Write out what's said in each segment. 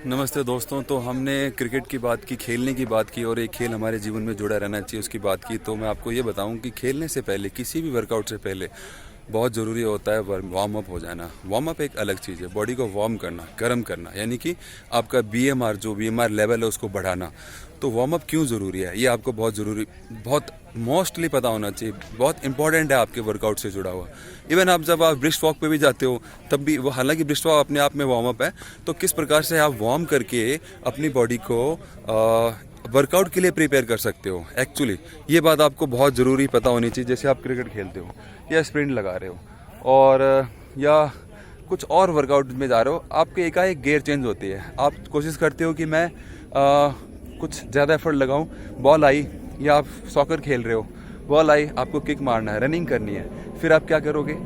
नमस्ते दोस्तों। तो हमने क्रिकेट की बात की, खेलने की बात की और एक खेल हमारे जीवन में जुड़ा रहना चाहिए उसकी बात की। तो मैं आपको ये बताऊं कि खेलने से पहले, किसी भी वर्कआउट से पहले बहुत ज़रूरी होता है वार्म अप हो जाना। वार्म अप एक अलग चीज़ है, बॉडी को वार्म करना, गर्म करना, यानी कि आपका बीएमआर लेवल है उसको बढ़ाना। तो वार्म अप क्यों ज़रूरी है ये आपको बहुत मोस्टली पता होना चाहिए, बहुत इंपॉर्टेंट है आपके वर्कआउट से जुड़ा हुआ। इवन आप जब आप ब्रिस्ट वॉक पे भी जाते हो तब भी वो, हालांकि ब्रिस्ट वॉक अपने आप में वार्म अप है, तो किस प्रकार से आप वार्म करके अपनी बॉडी को वर्कआउट के लिए प्रिपेयर कर सकते हो। एक्चुअली ये बात आपको बहुत ज़रूरी पता होनी चाहिए। जैसे आप क्रिकेट खेलते हो या स्प्रिंट लगा रहे हो और या कुछ और वर्कआउट में जा रहे हो, आपके एकाएक गियर चेंज होती है। आप कोशिश करते हो कि मैं कुछ ज़्यादा एफर्ट लगाऊं, बॉल आई, या आप सॉकर खेल रहे हो, बॉल आई, आपको किक मारना है, रनिंग करनी है। फिर आप क्या करोगे,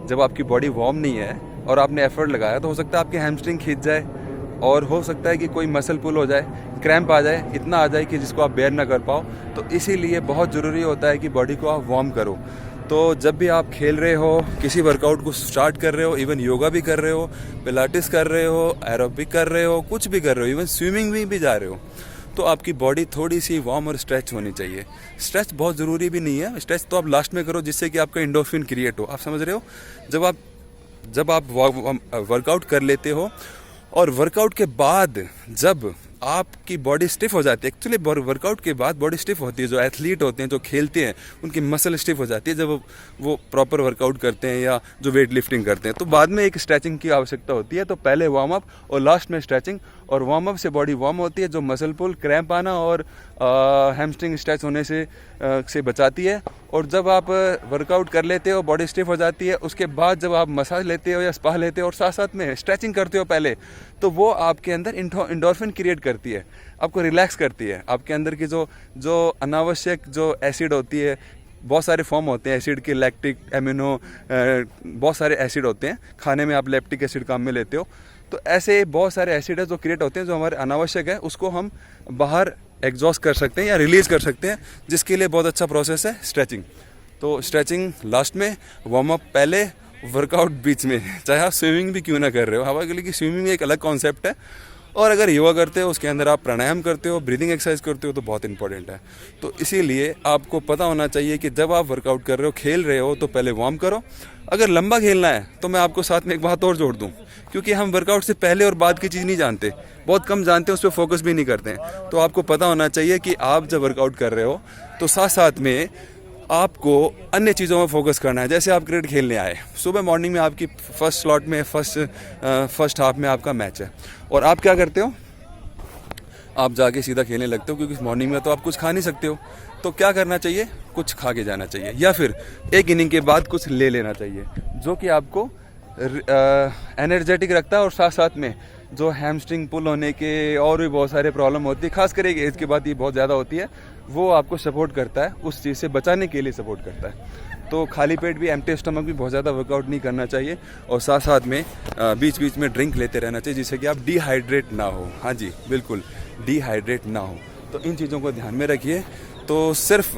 जब आपकी बॉडी वार्म नहीं है और आपने एफर्ट लगाया तो हो सकता है आपकी हैमस्ट्रिंग खींच जाए और हो सकता है कि कोई मसल पुल हो जाए, क्रैम्प आ जाए, इतना आ जाए कि जिसको आप बेयर ना कर पाओ। तो इसीलिए बहुत ज़रूरी होता है कि बॉडी को आप वार्म करो। तो जब भी आप खेल रहे हो, किसी वर्कआउट को स्टार्ट कर रहे हो, इवन योगा भी कर रहे हो, पिलाटिस कर रहे हो, एरोबिक कर रहे हो, कुछ भी कर रहे हो, इवन स्विमिंग भी जा रहे हो, तो आपकी बॉडी थोड़ी सी वार्म और स्ट्रेच होनी चाहिए। स्ट्रेच बहुत ज़रूरी भी नहीं है, स्ट्रेच तो आप लास्ट में करो जिससे कि आपका एंडोर्फिन क्रिएट हो। आप समझ रहे हो, जब आप वर्कआउट कर लेते हो और वर्कआउट के बाद जब आपकी बॉडी स्टिफ हो जाती है, एक्चुअली वर्कआउट के बाद बॉडी स्टिफ होती है। जो एथलीट होते हैं, जो खेलते हैं, उनकी मसल स्टिफ हो जाती है जब वो प्रॉपर वर्कआउट करते हैं या जो वेट लिफ्टिंग करते हैं। तो बाद में एक स्ट्रेचिंग की आवश्यकता होती है। तो पहले वार्म अप और लास्ट में स्ट्रेचिंग, और वार्म अप से बॉडी वार्म होती है, जो मसल पुल, क्रैम्प आना और हैमस्ट्रिंग स्ट्रेच होने से बचाती है। और जब आप वर्कआउट कर लेते हो, बॉडी स्टिफ हो जाती है, उसके बाद जब आप मसाज लेते हो या स्पा लेते हो और साथ साथ में स्ट्रेचिंग करते हो पहले, तो वो आपके अंदर एंडोर्फिन क्रिएट करती है, आपको रिलैक्स करती है। आपके अंदर की जो अनावश्यक जो एसिड होती है, बहुत सारे फॉर्म होते हैं एसिड के, लैक्टिक, एमिनो, बहुत सारे एसिड होते हैं। खाने में आप लैक्टिक एसिड काम में लेते हो, तो ऐसे बहुत सारे एसिड है जो क्रिएट होते हैं, जो हमारे अनावश्यक है, उसको हम बाहर एग्जॉस्ट कर सकते हैं या रिलीज कर सकते हैं, जिसके लिए बहुत अच्छा प्रोसेस है स्ट्रेचिंग। तो स्ट्रेचिंग लास्ट में, वार्म अप पहले, वर्कआउट बीच में। चाहे आप स्विमिंग भी क्यों ना कर रहे हो, हवा के लिए, कि स्विमिंग एक अलग कॉन्सेप्ट है। और अगर योगा करते हो, उसके अंदर आप प्राणायाम करते हो, ब्रीदिंग एक्सरसाइज करते हो, तो बहुत इंपॉर्टेंट है। तो इसीलिए आपको पता होना चाहिए कि जब आप वर्कआउट कर रहे हो, खेल रहे हो, तो पहले वार्म करो। अगर लंबा खेलना है तो मैं आपको साथ में एक बात और जोड़ दूं, क्योंकि हम वर्कआउट से पहले और बाद की चीज़ नहीं जानते, बहुत कम जानते हैं, उस पर फोकस भी नहीं करते हैं। तो आपको पता होना चाहिए कि आप जब वर्कआउट कर रहे हो तो साथ साथ में आपको अन्य चीज़ों में फोकस करना है। जैसे आप क्रिकेट खेलने आए, सुबह मॉर्निंग में आपकी फर्स्ट स्लॉट में फर्स्ट हाफ में आपका मैच है, और आप क्या करते हो, आप जाके सीधा खेलने लगते हो, क्योंकि मॉर्निंग में तो आप कुछ खा नहीं सकते हो। तो क्या करना चाहिए, कुछ खा के जाना चाहिए, या फिर एक इनिंग के बाद कुछ ले लेना चाहिए, जो कि आपको एनर्जेटिक रखता है। और साथ साथ में जो हैमस्ट्रिंग पुल होने के और भी बहुत सारे प्रॉब्लम होती है, खास करके एज के बाद ये बहुत ज़्यादा होती है, वो आपको सपोर्ट करता है, उस चीज़ से बचाने के लिए सपोर्ट करता है। तो खाली पेट भी, एम्प्टी स्टमक भी बहुत ज़्यादा वर्कआउट नहीं करना चाहिए, और साथ साथ में बीच बीच में ड्रिंक लेते रहना चाहिए, जिससे कि आप डिहाइड्रेट ना हो। हाँ जी, बिल्कुल डिहाइड्रेट ना हो। तो इन चीज़ों को ध्यान में रखिए। तो सिर्फ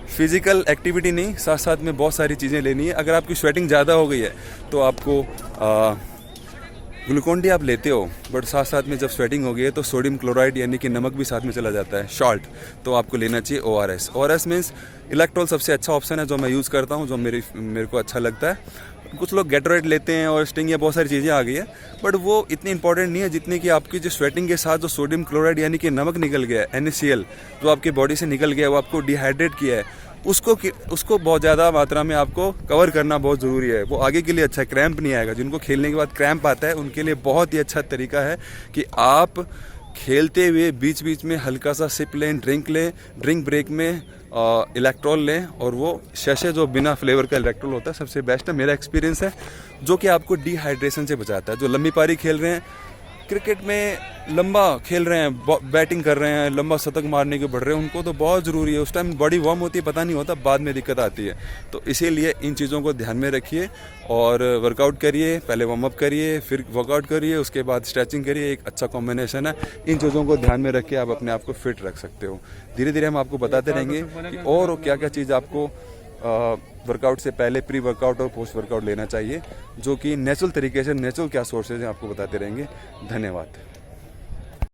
फिजिकल एक्टिविटी नहीं, साथ साथ में बहुत सारी चीज़ें लेनी है। अगर आपकी स्वेटिंग ज़्यादा हो गई है तो आपको ग्लूकोन डी आप लेते हो, बट साथ साथ में जब स्वेटिंग हो गई है तो सोडियम क्लोराइड यानी कि नमक भी साथ में चला जाता है, सॉल्ट, तो आपको लेना चाहिए ORS। ORS मीन्स इलेक्ट्रोल सबसे अच्छा ऑप्शन है, जो मैं यूज़ करता हूँ, जो मेरे को अच्छा लगता है। कुछ लोग गेटोरेट लेते हैं और स्टिंग, या बहुत सारी चीज़ें आ गई है, बट वो इतनी इंपॉर्टेंट नहीं है जितनी कि आपकी जो स्वेटिंग के साथ जो सोडियम क्लोराइड यानी कि नमक निकल गया है, NaCl, जो आपकी बॉडी से निकल गया है, वो आपको डिहाइड्रेट किया है, उसको बहुत ज़्यादा मात्रा में आपको कवर करना बहुत ज़रूरी है। वो आगे के लिए अच्छा है, क्रैम्प नहीं आएगा। जिनको खेलने के बाद क्रैम्प आता है, उनके लिए बहुत ही अच्छा तरीका है कि आप खेलते हुए बीच बीच में हल्का सा सिप लें, ड्रिंक ब्रेक में इलेक्ट्रॉल लें, और वो शैशे जो बिना फ्लेवर का इलेक्ट्रॉल होता है सबसे बेस्ट है, मेरा एक्सपीरियंस है, जो कि आपको डिहाइड्रेशन से बचाता है। जो लंबी पारी खेल रहे हैं, क्रिकेट में लंबा खेल रहे हैं, बैटिंग कर रहे हैं, लंबा शतक मारने के बढ़ रहे हैं, उनको तो बहुत ज़रूरी है। उस टाइम बॉडी वार्म होती है, पता नहीं होता, बाद में दिक्कत आती है। तो इसीलिए इन चीज़ों को ध्यान में रखिए और वर्कआउट करिए। पहले वार्म अप करिए, फिर वर्कआउट करिए, उसके बाद स्ट्रेचिंग करिए। एक अच्छा कॉम्बिनेशन है। इन चीज़ों को ध्यान में रख के आप अपने आप को फिट रख सकते हो। धीरे धीरे हम आपको बताते रहेंगे कि और क्या क्या चीज़ आपको वर्कआउट से पहले, प्री वर्कआउट और पोस्ट वर्कआउट लेना चाहिए, जो कि नेचुरल तरीके से, नेचुरल क्या सोर्सेज हैं, आपको बताते रहेंगे। धन्यवाद।